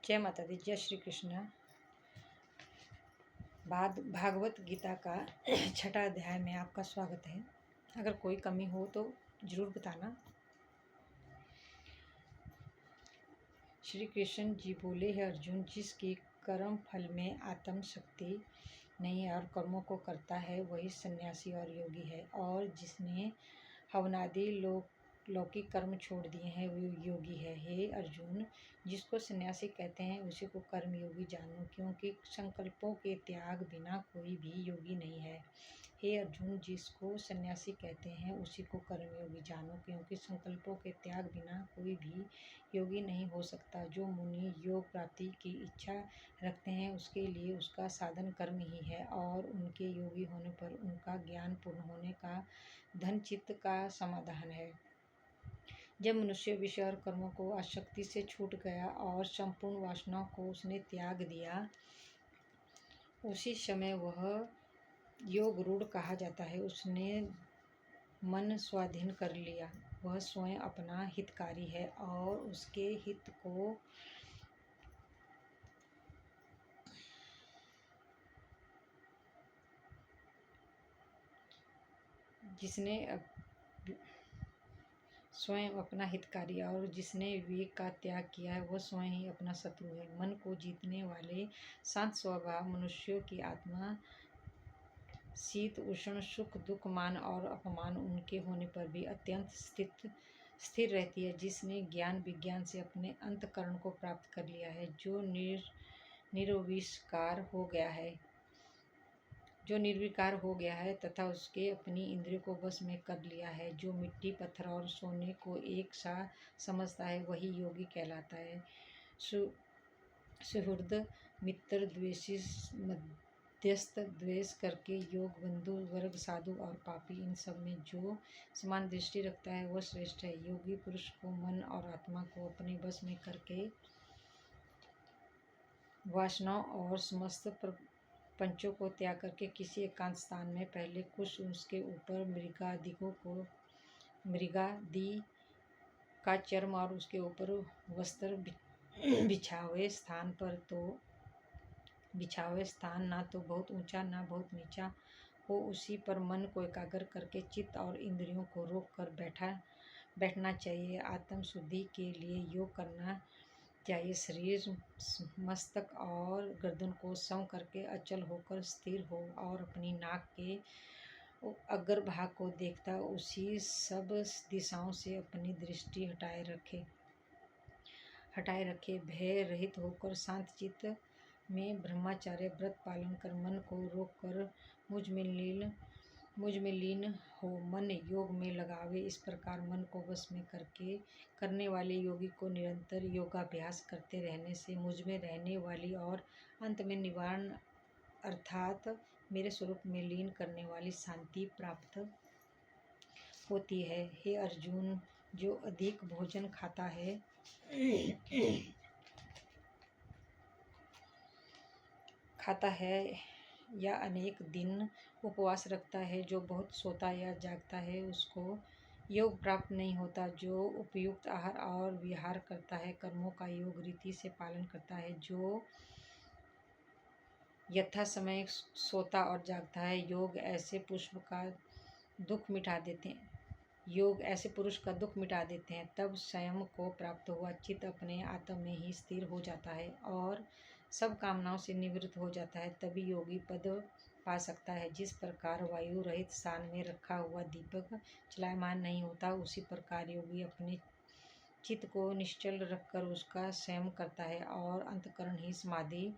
जय माता दी। जय श्री कृष्ण। भागवत गीता का छठा अध्याय में आपका स्वागत है। अगर कोई कमी हो तो जरूर बताना। श्री कृष्ण जी बोले, है अर्जुन, जिसकी कर्म फल में आत्म शक्ति नहीं है और कर्मों को करता है वही सन्यासी और योगी है, और जिसने हवनादि लौकिक कर्म छोड़ दिए हैं वो योगी है। हे अर्जुन, जिसको सन्यासी कहते हैं उसी को कर्म योगी जानो, क्योंकि संकल्पों के त्याग बिना कोई भी योगी नहीं है। हे अर्जुन, जिसको सन्यासी कहते हैं उसी को कर्मयोगी जानो, क्योंकि संकल्पों के त्याग बिना कोई भी योगी नहीं हो सकता। जो मुनि योग प्राप्ति की इच्छा रखते हैं उसके लिए उसका साधन कर्म ही है, और उनके योगी होने पर उनका ज्ञान पूर्ण होने का धन चित्त का समाधान है। जब मनुष्य विषय और कर्मों को आसक्ति से छूट गया और संपूर्ण वासनाओं को उसने त्याग दिया, उसी समय वह योग रूढ़ कहा जाता है। उसने मन स्वाधीन कर लिया। वह स्वयं अपना हितकारी है और उसके हित को जिसने विवेक का त्याग किया है वह स्वयं ही अपना शत्रु है। मन को जीतने वाले शांत स्वभाव मनुष्यों की आत्मा शीत उष्ण सुख दुख मान और अपमान उनके होने पर भी अत्यंत स्थिर रहती है। जिसने ज्ञान विज्ञान से अपने अंतःकरण को प्राप्त कर लिया है, जो निर्विकार हो गया है तथा उसके अपनी इंद्रियों को वश में कर लिया है, जो मिट्टी पत्थर और सोने को एक सा समझता है, वही योगी कहलाता है। सुहृद मित्र द्वेषी मध्यस्थ द्वेष करके योग बंधु वर्ग साधु और पापी, इन सब में जो समान दृष्टि रखता है वह श्रेष्ठ है। योगी पुरुष को मन और आत्मा को अपने वश में करके वासनाओं और समस्त पंचों को त्याग करके किसी एकांत स्थान में पहले कुछ उसके ऊपर मृगादि का चर्म और उसके ऊपर वस्त्र बिछावे स्थान ना तो बहुत ऊंचा ना बहुत नीचा हो, उसी पर मन को एकाग्र करके चित्त और इंद्रियों को रोक कर बैठना चाहिए। आत्म शुद्धि के लिए योग करना चाहिए। शरीर मस्तक और गर्दन को सम करके अचल होकर स्थिर हो और अपनी नाक के अग्रभाग को देखता उसी सब दिशाओं से अपनी दृष्टि हटाए रखे। भय रहित होकर शांत चित्त में ब्रह्मचार्य व्रत पालन कर मन को रोक कर मुझ में लीन हो मन योग में लगावे। इस प्रकार मन को वश में करने वाले योगी को निरंतर योगाभ्यास करते रहने से मुझ में रहने वाली और अंत में निवारण अर्थात मेरे स्वरूप में लीन करने वाली शांति प्राप्त होती है। हे अर्जुन, जो अधिक भोजन खाता है या अनेक दिन उपवास रखता है, जो बहुत सोता या जागता है, उसको योग प्राप्त नहीं होता। जो उपयुक्त आहार और विहार करता है, कर्मों का योग रीति से पालन करता है, जो यथा समय सोता और जागता है, योग ऐसे पुरुष का दुख मिटा देते हैं। तब स्वयं को प्राप्त हुआ चित्त अपने आत्म में ही स्थिर हो जाता है और सब कामनाओं से निवृत्त हो जाता है। तभी योगी पद पा सकता है। जिस प्रकार वायु रहित स्थान में रखा हुआ दीपक चलायमान नहीं होता, उसी प्रकार योगी अपने चित्त को निश्चल रखकर उसका संयम करता है और अंतःकरण ही समाधि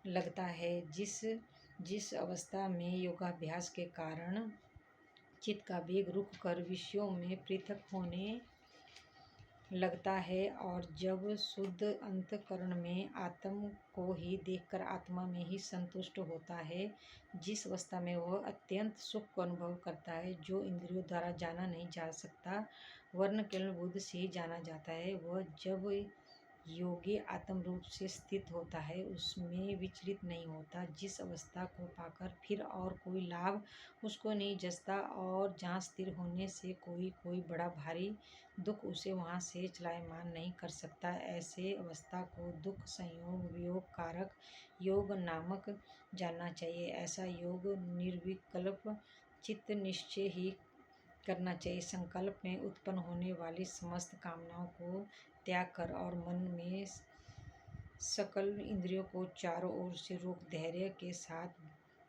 लगता है। जिस अवस्था में योगाभ्यास के कारण चित्त का वेग रुक कर विषयों में पृथक होने लगता है और जब शुद्ध अंतःकरण में आत्म को ही देखकर आत्मा में ही संतुष्ट होता है, जिस अवस्था में वह अत्यंत सुख को अनुभव करता है, जो इंद्रियों द्वारा जाना नहीं जा सकता, वर्ण केवल बुद्धि से ही जाना जाता है, वह जब योगी आत्म रूप से स्थित होता है, उसमें विचलित नहीं होता। जिस अवस्था को पाकर फिर और कोई लाभ उसको नहीं जचता और जहाँ स्थिर होने से कोई बड़ा भारी दुख उसे वहाँ से चलायमान नहीं कर सकता, ऐसे अवस्था को दुख संयोग वियोग कारक योग नामक जानना चाहिए। ऐसा योग निर्विकल्प चित्त निश्चय ही करना चाहिए। संकल्प में उत्पन्न होने वाली समस्त कामनाओं को त्याग कर और मन में सकल इंद्रियों को चारों ओर से रोक धैर्य के साथ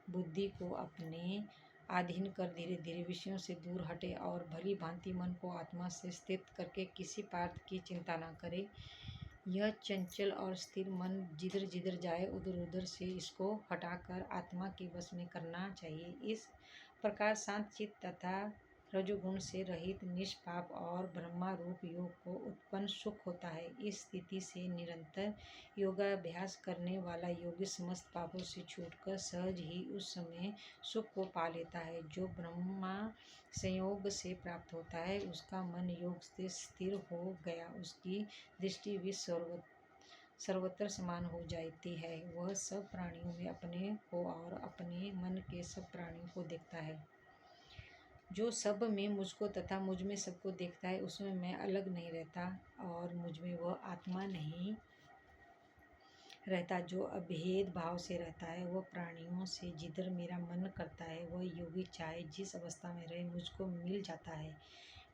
बुद्धि को अपने अधीन कर धीरे धीरे विषयों से दूर हटे और भली भांति मन को आत्मा से स्थित करके किसी पार्थ की चिंता न करे। यह चंचल और स्थिर मन जिधर जिधर जाए उधर उधर से इसको हटाकर आत्मा के वश में करना चाहिए। इस प्रकार शांत चित्त तथा रजोगुण से रहित निष्पाप और ब्रह्मा रूप योग को उत्पन्न सुख होता है। इस स्थिति से निरंतर योगाभ्यास करने वाला योगी समस्त पापों से छूटकर सहज ही उस समय सुख को पा लेता है जो ब्रह्मा संयोग से प्राप्त होता है। उसका मन योग से स्थिर हो गया, उसकी दृष्टि भी सर्वत्र समान हो जाती है। वह सब प्राणियों में अपने को और अपने मन के सब प्राणियों को देखता है। जो सब में मुझको तथा मुझ में सबको देखता है, उसमें मैं अलग नहीं रहता और मुझ में वह आत्मा नहीं रहता जो अभेद भाव से रहता है। वह प्राणियों से जिधर मेरा मन करता है वह योगी चाहे जिस अवस्था में रहे मुझको मिल जाता है।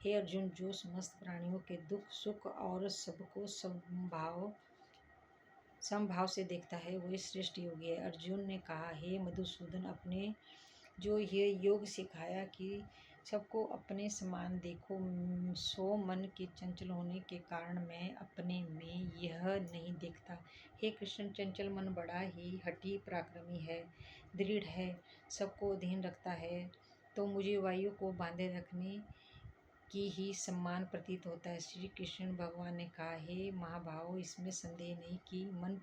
हे अर्जुन, जो समस्त प्राणियों के दुख सुख और सबको समभाव से देखता है वही श्रेष्ठ योगी है। अर्जुन ने कहा, हे मधुसूदन, अपने जो ये योग सिखाया कि सबको अपने समान देखो, सो मन के चंचल होने के कारण मैं अपने में यह नहीं देखता। हे कृष्ण, चंचल मन बड़ा ही हठी पराक्रमी है, दृढ़ है, सबको अधीन रखता है, तो मुझे वायु को बांधे रखने की ही सम्मान प्रतीत होता है। श्री कृष्ण भगवान ने कहा, हे महाभाव, इसमें संदेह नहीं कि मन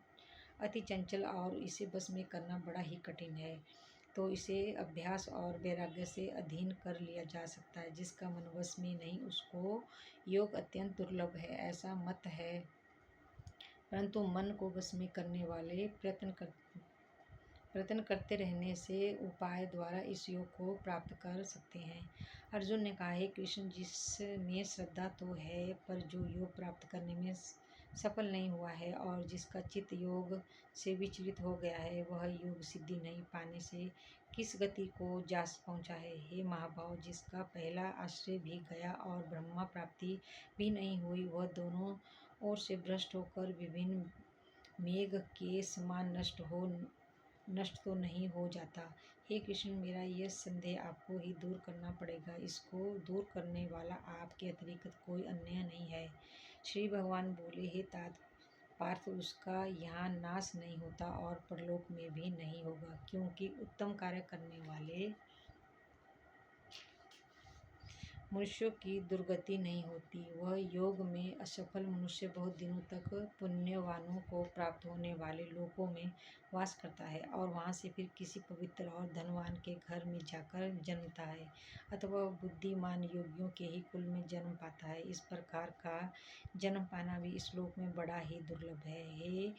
अति चंचल और इसे बस में करना बड़ा ही कठिन है, तो इसे अभ्यास और वैराग्य से अधीन कर लिया जा सकता है। जिसका मन वश में नहीं उसको योग अत्यंत दुर्लभ है, ऐसा मत है, परंतु मन को वश में करने वाले प्रयत्न करते रहने से उपाय द्वारा इस योग को प्राप्त कर सकते हैं। अर्जुन ने कहा, हे कृष्ण, जिसमें श्रद्धा तो है पर जो योग प्राप्त करने में सफल नहीं हुआ है और जिसका चित्त योग से विचलित हो गया है, वह योग सिद्धि नहीं पाने से किस गति को जा पहुँचा है। हे महाभाव, जिसका पहला आश्रय भी गया और ब्रह्मा प्राप्ति भी नहीं हुई, वह दोनों ओर से भ्रष्ट होकर विभिन्न मेघ के समान नष्ट तो नहीं हो जाता। हे कृष्ण, मेरा यह संदेह आपको ही दूर करना पड़ेगा। इसको दूर करने वाला आपके अतिरिक्त कोई अन्य नहीं है। श्री भगवान बोले, हे तात पार्थ, उसका यहाँ नाश नहीं होता और परलोक में भी नहीं होगा, क्योंकि उत्तम कार्य करने वाले मनुष्यों की दुर्गति नहीं होती। वह योग में असफल मनुष्य बहुत दिनों तक पुण्यवानों को प्राप्त होने वाले लोकों में वास करता है और वहाँ से फिर किसी पवित्र और धनवान के घर में जाकर जन्मता है, अथवा बुद्धिमान योगियों के ही कुल में जन्म पाता है। इस प्रकार का जन्म पाना भी इस लोक में बड़ा ही दुर्लभ है। हे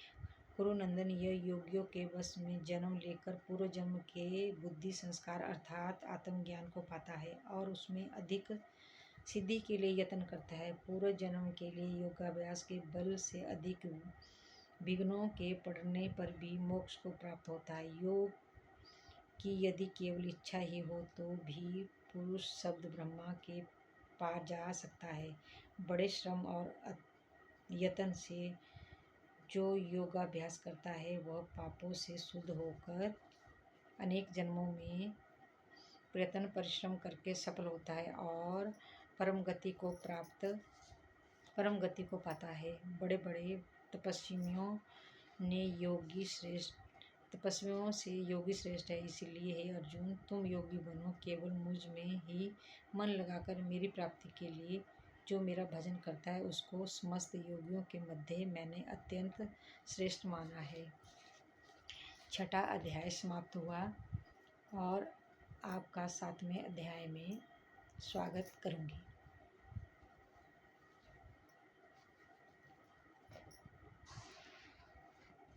कुरुनंदन, यह योगियों के वश में जन्म लेकर पूर्व जन्म के बुद्धि संस्कार अर्थात आत्मज्ञान को पाता है और उसमें अधिक सिद्धि के लिए यत्न करता है। पूर्व जन्म के लिए योगाभ्यास के बल से अधिक विघ्नों के पड़ने पर भी मोक्ष को प्राप्त होता है। योग की यदि केवल इच्छा ही हो तो भी पुरुष शब्द ब्रह्मा के पार जा सकता है। बड़े श्रम और यत्न से जो योगाभ्यास करता है वह पापों से शुद्ध होकर अनेक जन्मों में प्रयत्न परिश्रम करके सफल होता है और परम गति को पाता है। बड़े बड़े तपस्वियों से योगी श्रेष्ठ है। इसलिए हे अर्जुन, तुम योगी बनो, केवल मुझ में ही मन लगाकर मेरी प्राप्ति के लिए जो मेरा भजन करता है उसको समस्त योगियों के मध्य मैंने अत्यंत श्रेष्ठ माना है। छठा अध्याय समाप्त हुआ और आपका 7वें अध्याय में स्वागत करूँगी।